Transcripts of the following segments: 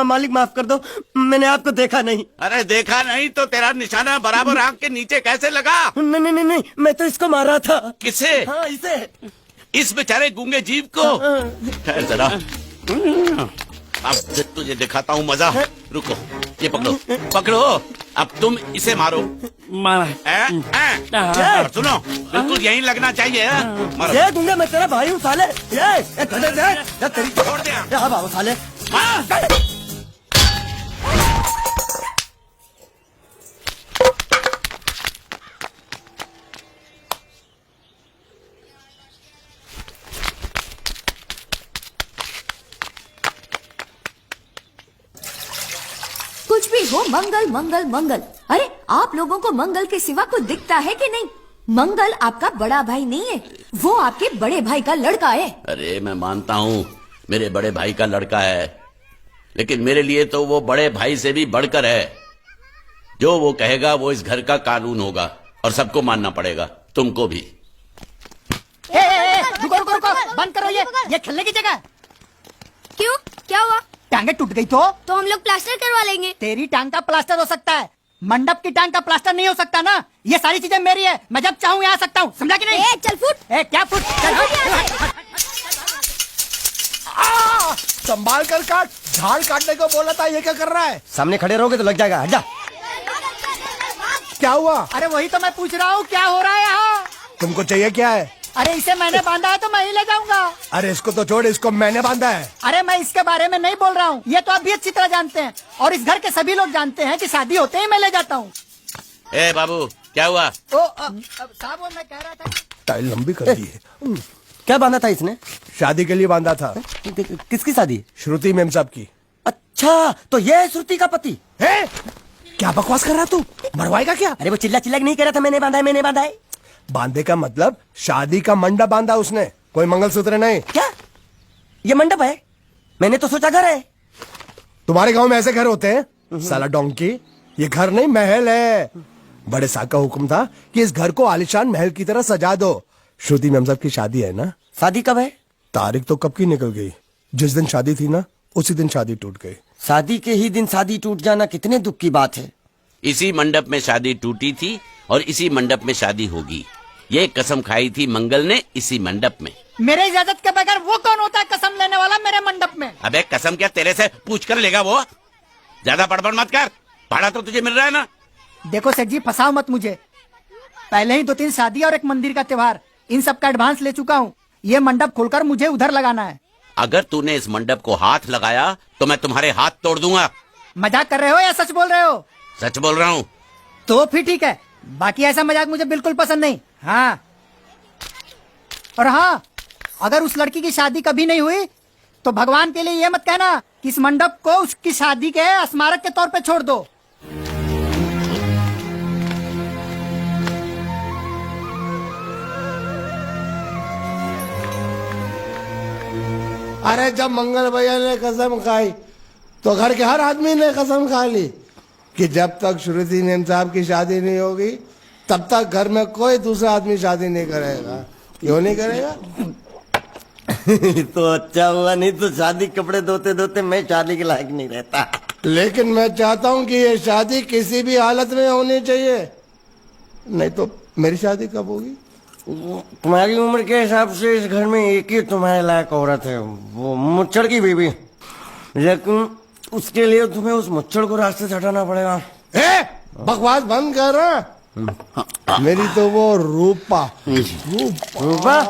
मालिक माफ कर दो, मैंने आपको देखा नहीं। अरे देखा नहीं तो तेरा निशाना बराबर आंख के नीचे कैसे लगा? नहीं नहीं नहीं, मैं तो इसको मारा था। किसे? हाँ, इसे। इस बेचारे गूंगे जीव को? ठहर जरा, अब तुझे दिखाता हूँ मजा। रुको, ये पकड़ो पकड़ो, अब तुम इसे मारो। मारा। सुनो, बिल्कुल यहीं लगना चाहिए। मारो। ये गूंगे, मैं तेरा भाई हूँ साले। ये तेरी छोड़ दे। हाँ बाबू साले। कुछ भी हो, मंगल मंगल मंगल। अरे आप लोगों को मंगल के सिवा कुछ दिखता है कि नहीं? मंगल आपका बड़ा भाई नहीं है, वो आपके बड़े भाई का लड़का है। अरे मैं मानता हूँ मेरे बड़े भाई का लड़का है, लेकिन मेरे लिए तो वो बड़े भाई से भी बढ़कर है। जो वो कहेगा वो इस घर का कानून होगा और सबको मानना पड़ेगा, तुमको भी। रुको रुको रुको, बंद करो ये खेलने की जगह। क्यों, क्या हुआ? टांगे टूट गई तो हम लोग प्लास्टर करवा लेंगे। तेरी टांग का प्लास्टर हो सकता है, मंडप की टांग का प्लास्टर नहीं हो सकता ना। ये सारी चीजें मेरी है, मैं जब चाहूँ यहाँ आ सकता हूँ, समझा कि नहीं? चल फुट। क्या फुट? संभाल कर काट, झाड़ काटने को बोला था, ये क्या कर रहा है? सामने खड़े रहोगे तो लग जाएगा, हट जा। क्या हुआ? अरे वही तो मैं पूछ रहा हूँ, क्या हो रहा है यहाँ? तुमको चाहिए क्या है? अरे इसे मैंने बांधा है तो मैं ही ले जाऊंगा। अरे इसको तो छोड़, इसको मैंने बांधा है। अरे मैं इसके बारे में नहीं बोल रहा हूँ, ये तो आप भी अच्छी तरह जानते हैं और इस घर के सभी लोग जानते हैं कि शादी होते ही मैं ले जाता हूँ। ए बाबू, क्या हुआ? साहब वो मैं कह रहा था, टाइल लंबी कर दी है। क्या बांधा था इसने? शादी के लिए बांधा था। किसकी शादी? श्रुति मेम साहब की। अच्छा, तो ये है श्रुति का पति? है? क्या बकवास कर रहा तू? मरवाएगा क्या? अरे वो चिल्ला चिल्ला नहीं कह रहा था मैंने बांधा है, मैंने बांधा है। बांधे का मतलब शादी का मंडप बांधा उसने, कोई मंगलसूत्र नहीं। क्या ये मंडप है? मैंने तो सोचा घर है। तुम्हारे गांव में ऐसे घर होते हैं साला डोंकी? ये घर नहीं, महल है। बड़े साहब का हुक्म था कि इस घर को आलिशान महल की तरह सजा दो। श्रुति मेम साहब की शादी है ना? शादी कब है? तारीख तो कब की निकल गई, जिस दिन शादी थी ना उसी दिन शादी टूट गई। शादी के ही दिन शादी टूट जाना कितने दुख की बात है। इसी मंडप में शादी टूटी थी और इसी मंडप में शादी होगी। ये कसम खाई थी मंगल ने इसी मंडप में। मेरे इजाजत के बगैर वो कौन होता है कसम लेने वाला मेरे मंडप में? अबे कसम क्या तेरे से पूछ कर लेगा वो? ज्यादा बड़बड़ मत कर, भाड़ा तो तुझे मिल रहा है ना। देखो सेठ जी, फंसाओ मत मुझे। पहले ही 2-3 शादी और एक मंदिर का त्योहार, इन सब का एडवांस ले चुका हूँ। ये मंडप खोलकर मुझे उधर लगाना है। अगर तूने इस मंडप को हाथ लगाया तो मैं तुम्हारे हाथ तोड़ दूंगा। मजाक कर रहे हो या सच बोल रहे हो? सच बोल रहा हूँ। तो फिर ठीक है, बाकी ऐसा मजाक मुझे बिल्कुल पसंद नहीं। हाँ, और हाँ, अगर उस लड़की की शादी कभी नहीं हुई तो भगवान के लिए ये मत कहना कि इस मंडप को उसकी शादी के स्मारक के तौर पे छोड़ दो। अरे जब मंगल भैया ने कसम खाई तो घर के हर आदमी ने कसम खा ली कि जब तक श्रुति मेम साहब की शादी नहीं होगी तब तक घर में कोई दूसरा आदमी शादी नहीं करेगा। क्यों नहीं करेगा? तो अच्छा हुआ, नहीं तो शादी कपड़े धोते धोते मैं शादी के लायक नहीं रहता। लेकिन मैं चाहता हूँ कि ये शादी किसी भी हालत में होनी चाहिए, नहीं तो मेरी शादी कब होगी? तुम्हारी उम्र के हिसाब से इस घर में एक ही तुम्हारे लायक औरत है, वो मुच्छड़ की बीबी। लेकिन उसके लिए तुम्हें उस मुच्छड़ को रास्ते से हटाना पड़ेगा। बकवास बंद कर। मेरी तो वो रूपा। रूपा?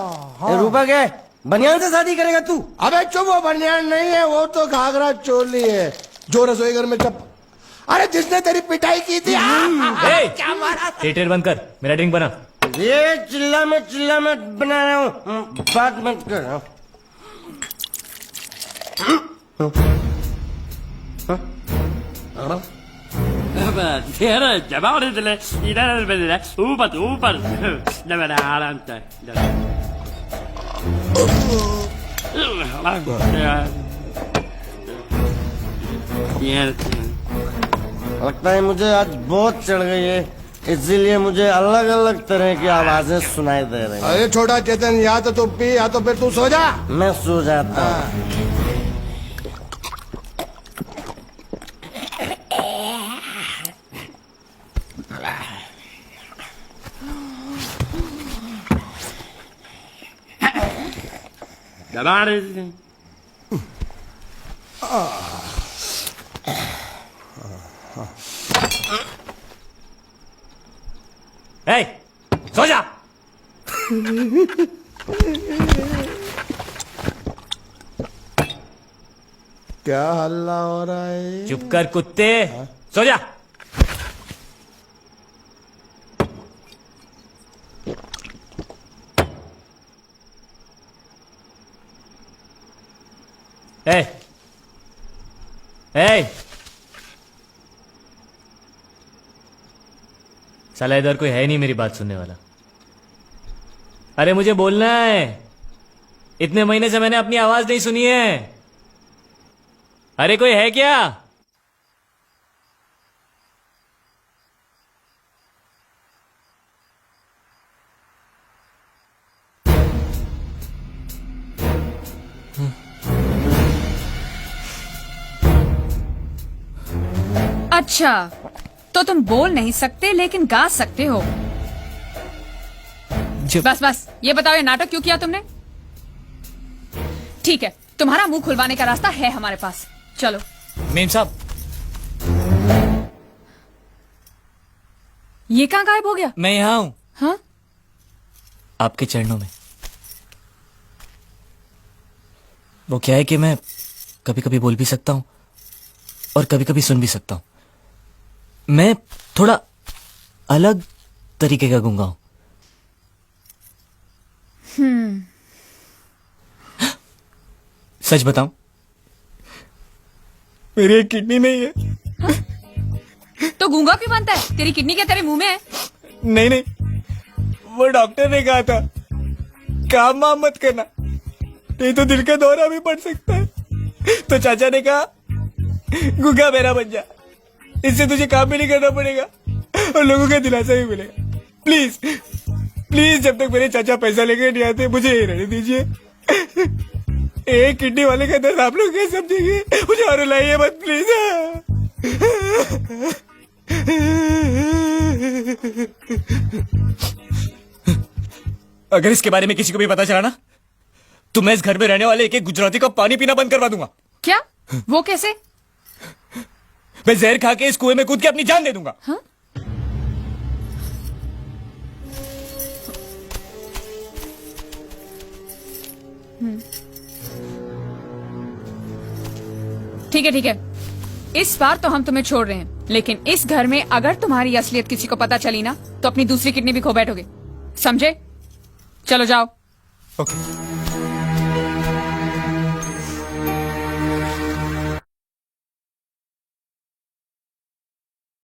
रूपा क्या है? बनियान से शादी करेगा तू? अबे चुप, वो बनियान नहीं है, वो तो घाघरा चोली है जो रसोई घर में अरे जिसने तेरी पिटाई की थी। क्या मारा? थिएटर बंद कर, मेरा ड्रिंक बना। ये चिल्ला मत बना रहा हूँ, बात मत कर। ऊपर ऊपर आराम से। लगता है मुझे आज बहुत चढ़ गई है, इसीलिए मुझे अलग अलग तरह की आवाजें सुनाई दे रही हैं। अरे छोटा चेतन, या तो तू पी या तो फिर तू सो जा। मैं सो जाता हूँ। दबा रहे थे। ए, सो जा। क्या हल्ला हो रहा है? चुप कर कुत्ते, सो जा। ए, ए, साला इधर कोई है नहीं मेरी बात सुनने वाला। अरे मुझे बोलना है, इतने महीने से मैंने अपनी आवाज नहीं सुनी है। अरे कोई है क्या? अच्छा, तो तुम बोल नहीं सकते लेकिन गा सकते हो। बस बस, ये बताओ ये नाटक क्यों किया तुमने? ठीक है, तुम्हारा मुंह खुलवाने का रास्ता है हमारे पास। चलो। मेम साहब, ये कहाँ गायब हो गया? मैं यहाँ हूँ। हाँ? आपके चरणों में। वो क्या है कि मैं कभी कभी बोल भी सकता हूँ और कभी कभी सुन भी सकता हूँ। मैं थोड़ा अलग तरीके का गूंगा हूं। सच बताऊं, मेरी एक किडनी नहीं है। तो गूंगा क्यों बनता है? तेरी किडनी क्या तेरे मुंह में है? नहीं नहीं, वो डॉक्टर ने कहा था काम वाम मत करना, नहीं तो दिल का दौरा भी पड़ सकता है। तो चाचा ने कहा गूंगा मेरा बन जा, इससे तुझे काम भी नहीं करना पड़ेगा और लोगों का दिलासा भी मिलेगा। प्लीज प्लीज, जब तक मेरे चाचा पैसा लेके नहीं आते मुझे ये रहने दीजिए। एक किडनी वाले का दर्द आप लोग कैसे समझेंगे? मुझे और रुलाइए मत प्लीज। अगर इसके बारे में किसी को भी पता चला ना, तो मैं इस घर में रहने वाले एक एक गुजराती का पानी पीना बंद करवा दूंगा। क्या? वो कैसे? मैं जहर खा के इस कुएं में कूद के अपनी जान दे दूंगा। हाँ? ठीक है ठीक है, इस बार तो हम तुम्हें छोड़ रहे हैं, लेकिन इस घर में अगर तुम्हारी असलियत किसी को पता चली ना, तो अपनी दूसरी किडनी भी खो बैठोगे, समझे? चलो जाओ। ओके।